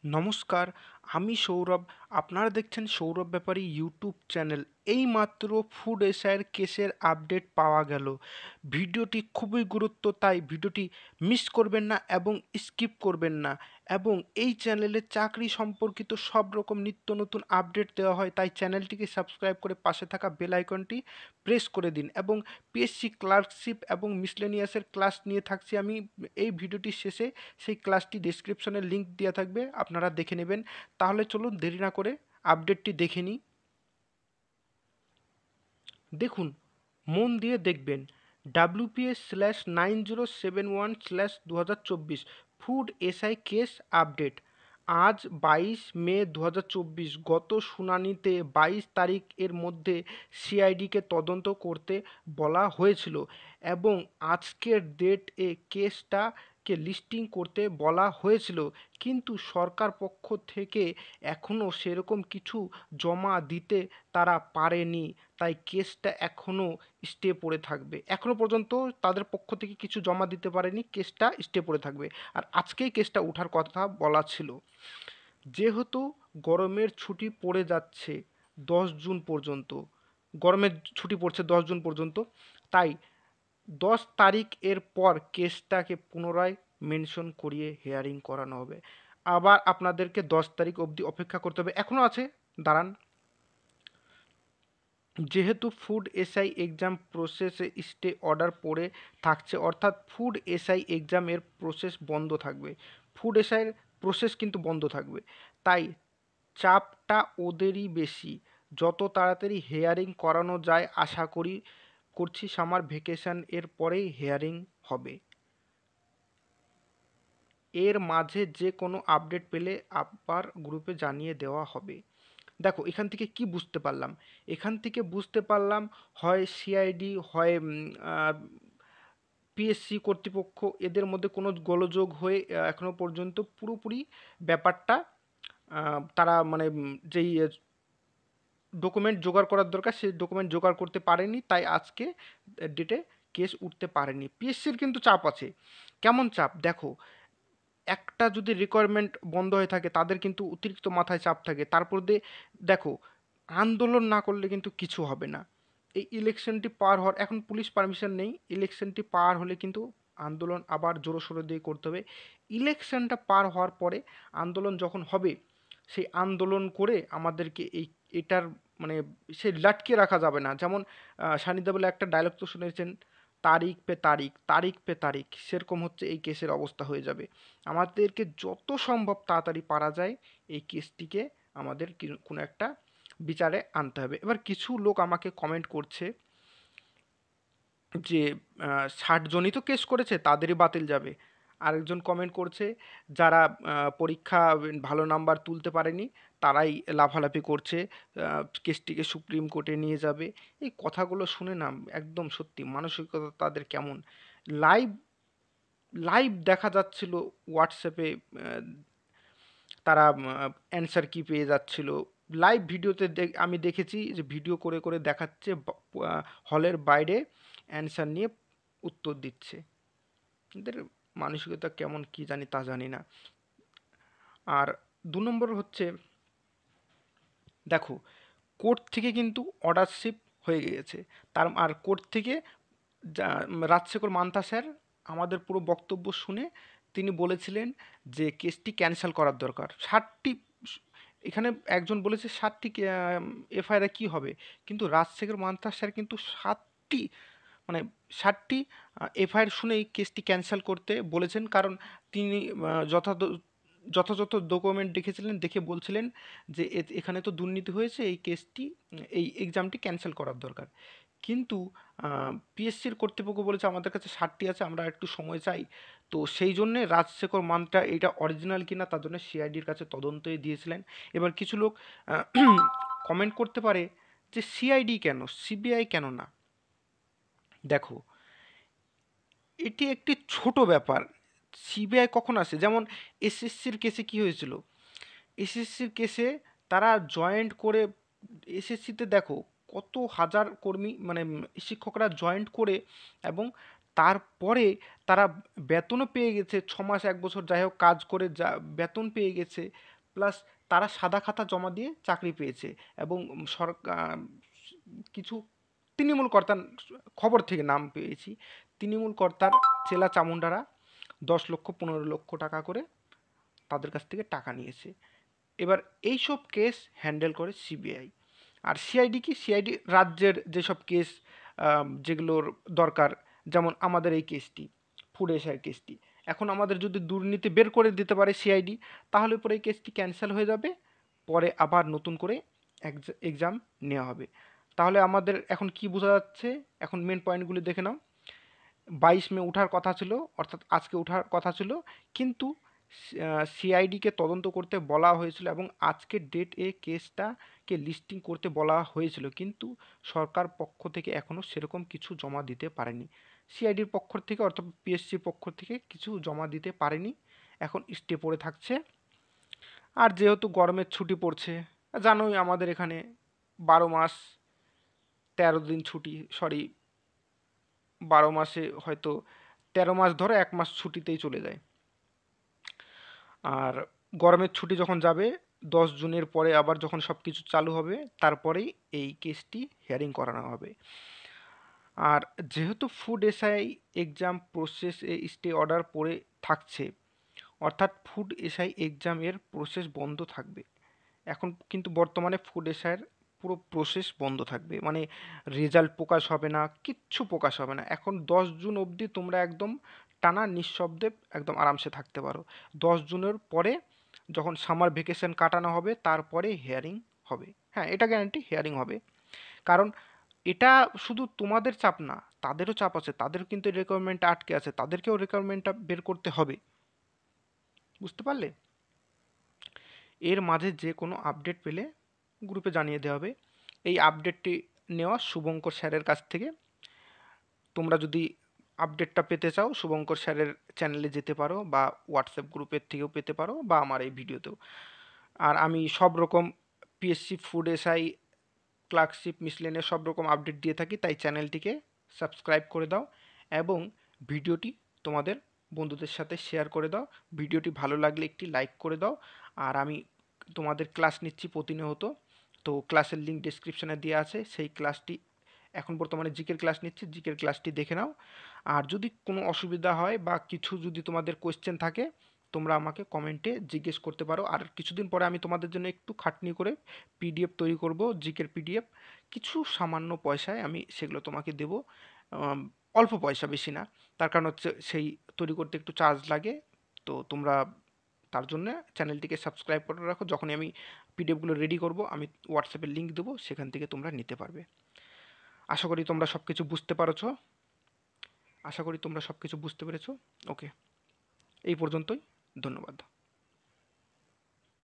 নমস্কার, আমি সৌরভ। আপনারা দেখছেন সৌরভ ব্যাপারী ইউটিউব চ্যানেল। এইমাত্র ফুড এসআইয়ের কেসের আপডেট পাওয়া গেল। ভিডিওটি খুবই গুরুত্ব, তাই ভিডিওটি মিস করবেন না এবং স্কিপ করবেন না। এবং এই চ্যানেলে চাকরি সম্পর্কিত সব রকম নিত্য নতুন আপডেট দেওয়া হয়, তাই চ্যানেলটিকে সাবস্ক্রাইব করে পাশে থাকা বেল আইকনটি প্রেস করে দিন। এবং পিএসসি ক্লার্কশিপ এবং মিসলেনিয়াসের ক্লাস নিয়ে থাকছি আমি। এই ভিডিওটির শেষে সেই ক্লাসটি ডেসক্রিপশনে লিংক দেওয়া থাকবে, আপনারা দেখে নেবেন। তাহলে চলুন দেরি না করে আপডেটটি দেখে নিই। দেখুন, মন দিয়ে দেখবেন। WPS/9071/2024 food SI case update. আজ 22 মে 2024। গত শুনানিতে 22 তারিখ এর মধ্যে সিআইডিকে তদন্ত করতে বলা হয়েছিল এবং আজকের ডেট এ কেসটাকে লিস্টিং করতে বলা হয়েছিল, কিন্তু সরকার পক্ষ থেকে এখনও সেরকম কিছু জমা দিতে তারা পারেনি। তাই কেসটা এখনও স্টে পড়ে থাকবে। এখনও পর্যন্ত তাদের পক্ষ থেকে কিছু জমা দিতে পারেনি, কেসটা স্টে পড়ে থাকবে। আর আজকেই কেসটা ওঠার কথা বলা ছিল। যেহেতু গরমের ছুটি পড়ে যাচ্ছে 10 জুন পর্যন্ত, গরমের ছুটি পড়ছে 10 জুন পর্যন্ত, তাই 10 তারিখ এর পর কেসটাকে পুনরায় মেনশন করিয়ে হেয়ারিং করানো হবে। আবার আপনাদেরকে 10 তারিখ অবধি অপেক্ষা করতে হবে। এখনও আছে, দাঁড়ান। যেহেতু ফুড এসআই এক্সাম প্রসেসে স্টে অর্ডার পড়ে থাকছে, অর্থাৎ ফুড এসআই এক্সামের প্রসেস বন্ধ থাকবে। ফুড এসআইয়ের প্রসেস কিন্তু বন্ধ থাকবে, তাই চাপটা ওদেরই বেশি। যত তাড়াতাড়ি হেয়ারিং করানো যায় আশা করছি সামার ভ্যাকেশন এর পরেই হেয়ারিং হবে। এর মাঝে যে কোনো আপডেট পেলে আবার গ্রুপে জানিয়ে দেওয়া হবে। দেখো, এখান থেকে কি বুঝতে পারলাম? এখান থেকে বুঝতে পারলাম, হয় সিআইডি, হয় পিএসসি কর্তৃপক্ষ, এদের মধ্যে কোনো গোলযোগ হয়ে এখনো পর্যন্ত পুরোপুরি ব্যাপারটা তারা মানে যেই ডকুমেন্ট জোগাড় করার দরকার সেই ডকুমেন্ট জোগাড় করতে পারেনি, তাই আজকে ডেটে কেস উঠতে পারেনি। পিএসসির কিন্তু চাপ আছে। কেমন চাপ দেখো, একটা যদি রিকোয়ারমেন্ট বন্ধ হয়ে থাকে তাদের কিন্তু অতিরিক্ত মাথায় চাপ থাকে। তারপর দিয়ে দেখো, আন্দোলন না করলে কিন্তু কিছু হবে না। এই ইলেকশনটি পার হওয়ার, এখন পুলিশ পারমিশন নেই, ইলেকশনটি পার হলে কিন্তু আন্দোলন আবার জোরসোর দিয়ে করতে হবে। ইলেকশনটা পার হওয়ার পরে আন্দোলন যখন হবে, সেই আন্দোলন করে আমাদেরকে এটার মানে সে লাটকে রাখা যাবে না। যেমন সানিদা বলে একটা ডায়লগ তো শুনেছেন, তারিখ পে তারিখ, তারিখ পে তারিখ, সেরকম হচ্ছে এই কেসের অবস্থা হয়ে যাবে। আমাদেরকে যত সম্ভব তাড়াতাড়ি পারা যায় এই কেসটিকে আমাদের কোনো একটা বিচারে আনতে হবে। এবার কিছু লোক আমাকে কমেন্ট করছে যে 60 জনই তো কেস করেছে, তাদেরই বাতিল যাবে। আরেকজন কমেন্ট করছে যারা পরীক্ষা ভালো নাম্বার তুলতে পারেনি তারাই লাফালাফি করছে, কেসটিকে সুপ্রিম কোর্টে নিয়ে যাবে। এই কথাগুলো শুনে না একদম সত্যি মানসিকতা তাদের কেমন। লাইভ লাইভ দেখা যাচ্ছিল হোয়াটসঅ্যাপে, তারা অ্যান্সার কি পেয়ে যাচ্ছিল। লাইভ ভিডিওতে আমি দেখেছি যে ভিডিও করে করে দেখাচ্ছে, হলের বাইরে অ্যান্সার নিয়ে উত্তর দিচ্ছে। এদের মানসিকতা কেমন কি জানি, তা জানি না। আর 2 নম্বর হচ্ছে, দেখো, কোর্ট থেকে কিন্তু অর্ডারশিপ হয়ে গিয়েছে। আর কোর্ট থেকে রাজশেখর মান্তা স্যার আমাদের পুরো বক্তব্য শুনে তিনি বলেছিলেন যে কেসটি ক্যান্সেল করার দরকার। 60টি, এখানে একজন বলেছে 60টি এফআইআর কী হবে, কিন্তু রাজশেখর মান্তা স্যার কিন্তু 7টি, মানে 60টি এফআইআর শুনেই কেসটি ক্যান্সেল করতে বলেছেন। কারণ তিনি যথাযথ ডকুমেন্ট দেখেছিলেন, দেখে বলছিলেন যে এখানে তো দুর্নীতি হয়েছে, এই কেসটি, এই এক্সামটি ক্যান্সেল করার দরকার। কিন্তু পিএসসির কর্তৃপক্ষ বলেছে আমাদের কাছে 60টি আছে, আমরা একটু সময় চাই। তো সেই জন্যে রাজশেখর মান্তা এটা অরিজিনাল কিনা তার জন্য সিআইডির কাছে তদন্তই দিয়েছিলেন। এবার কিছু লোক কমেন্ট করতে পারে যে সিআইডি কেন, সিবিআই কেন না। দেখো, এটি একটি ছোট ব্যাপার। সিবিআই কখন আসে? যেমন এসএসসির কেসে কি হয়েছিল? এসএসসির কেসে তারা জয়েন্ট করে, এসএসসিতে দেখো কত হাজার কর্মী, মানে শিক্ষকরা জয়েন্ট করে এবং তারপরে তারা বেতনও পেয়ে গেছে, 6 মাস 1 বছর যাই হোক কাজ করে যা বেতন পেয়ে গেছে, প্লাস তারা সাদা খাতা জমা দিয়ে চাকরি পেয়েছে। এবং সরকার কিছু তৃণমূল কর্তার খবর থেকে নাম পেয়েছি, তৃণমূল কর্তার চেলা চামুন্ডারা 10 লক্ষ 15 লক্ষ টাকা করে তাদের কাছ থেকে টাকা নিয়েছে। এবার এইসব কেস হ্যান্ডেল করে সিবিআই। আর সিআইডি কি, সিআইডি রাজ্যের যেসব কেস যেগুলোর দরকার, যেমন আমাদের এই কেসটি, ফুড এশিয়ার কেসটি, এখন আমাদের যদি দুর্নীতি বের করে দিতে পারে সিআইডি, তাহলে পরে এই কেসটি ক্যান্সেল হয়ে যাবে, পরে আবার নতুন করে এক্সাম নেওয়া হবে। তাহলে আমাদের এখন কি বোঝা যাচ্ছে, এখন মেন পয়েন্টগুলি দেখে নাও। 22 মে ওঠার কথা ছিল, অর্থাৎ আজকে ওঠার কথা ছিল, কিন্তু সিআইডিকে তদন্ত করতে বলা হয়েছিল এবং আজকের ডেট এ কেসটাকে লিস্টিং করতে বলা হয়েছিল, কিন্তু সরকার পক্ষ থেকে এখনও সেরকম কিছু জমা দিতে পারেনি। সিআইডির পক্ষ থেকে অর্থাৎ পিএসসির পক্ষ থেকে কিছু জমা দিতে পারেনি, এখন স্টে পড়ে থাকছে। আর যেহেতু গরমের ছুটি পড়ছে, জানোই আমাদের এখানে 12 মাস 13 দিন ছুটি, সরি 12 মাসে হয়তো 13 মাস ধরো 1 মাস ছুটিতেই চলে যায়। আর গরমের ছুটি যখন যাবে 10 জুনের পরে আবার যখন সব কিছু চালু হবে, তারপরেই এই কেসটি হিয়ারিং করানো হবে। আর যেহেতু ফুড এসআই এক্সাম প্রসেসে স্টে অর্ডার পড়ে থাকছে, অর্থাৎ ফুড এসআই এক্সামের প্রসেস বন্ধ থাকবে। এখন কিন্তু বর্তমানে ফুড এসআইয়ের পুরো প্রসেস বন্ধ থাকবে, মানে রেজাল্ট প্রকাশ হবে না, কিচ্ছু প্রকাশ হবে না। এখন 10 জুন অবধি তোমরা একদম টানা নিঃশব্দে একদম আরামসে থাকতে পারো। 10 জুনের পরে যখন সামার ভেকেশন কাটানো হবে, তারপরে হিয়ারিং হবে। হ্যাঁ, এটা গ্যারান্টি, হিয়ারিং হবে। কারণ এটা শুধু তোমাদের চাপ না, তাদেরও চাপ আছে, তাদের কিন্তু রিকোয়ারমেন্ট আটকে আছে, তাদেরকেও রিকোয়ারমেন্টটা বের করতে হবে। বুঝতে পারলে? এর মাঝে যে কোনো আপডেট পেলে গ্রুপে জানিয়ে দেওয়া হবে। এই আপডেটটি নেওয়া শুভঙ্কর স্যারের কাছ থেকে। তোমরা যদি আপডেটটা পেতে চাও শুভঙ্কর স্যারের চ্যানেলে যেতে পারো, বা হোয়াটসঅ্যাপ গ্রুপের থেকেও পেতে পারো, বা আমার এই ভিডিওতেও। আর আমি সব রকম PSC, food SI, clerkship, miscellaneous সব রকম আপডেট দিয়ে থাকি, তাই চ্যানেলটিকে সাবস্ক্রাইব করে দাও এবং ভিডিওটি তোমাদের বন্ধুদের সাথে শেয়ার করে দাও। ভিডিওটি ভালো লাগলে একটি লাইক করে দাও। আর আমি তোমাদের ক্লাস নিচ্ছি প্রতিনিয়ত, তো ক্লাসের লিঙ্ক ডেসক্রিপশনে দেওয়া আছে, সেই ক্লাসটি এখন বর্তমানে জিকের ক্লাস নিচ্ছি, জিকের ক্লাসটি দেখে নাও। আর যদি কোনো অসুবিধা হয় বা কিছু যদি তোমাদের কোয়েশ্চেন থাকে, তোমরা আমাকে কমেন্টে জিজ্ঞেস করতে পারো। আর কিছুদিন পরে আমি তোমাদের জন্য একটু খাটনি করে পিডিএফ তৈরি করব, জিকের পিডিএফ, কিছু সামান্য পয়সায় আমি সেগুলো তোমাকে দেবো। অল্প পয়সা, বেশি না। তার কারণ হচ্ছে সেই তৈরি করতে একটু চার্জ লাগে, তো তোমরা তার জন্য চ্যানেলটিকে সাবস্ক্রাইব করে রাখো। যখনই আমি পিডিএফগুলো রেডি করব, আমি হোয়াটসঅ্যাপে লিঙ্ক দেবো, সেখান থেকে তোমরা নিতে পারবে। আশা করি তোমরা সব কিছু বুঝতে পারছো, আশা করি তোমরা সব কিছু বুঝতে পেরেছো। ওকে, এই পর্যন্তই, ধন্যবাদ।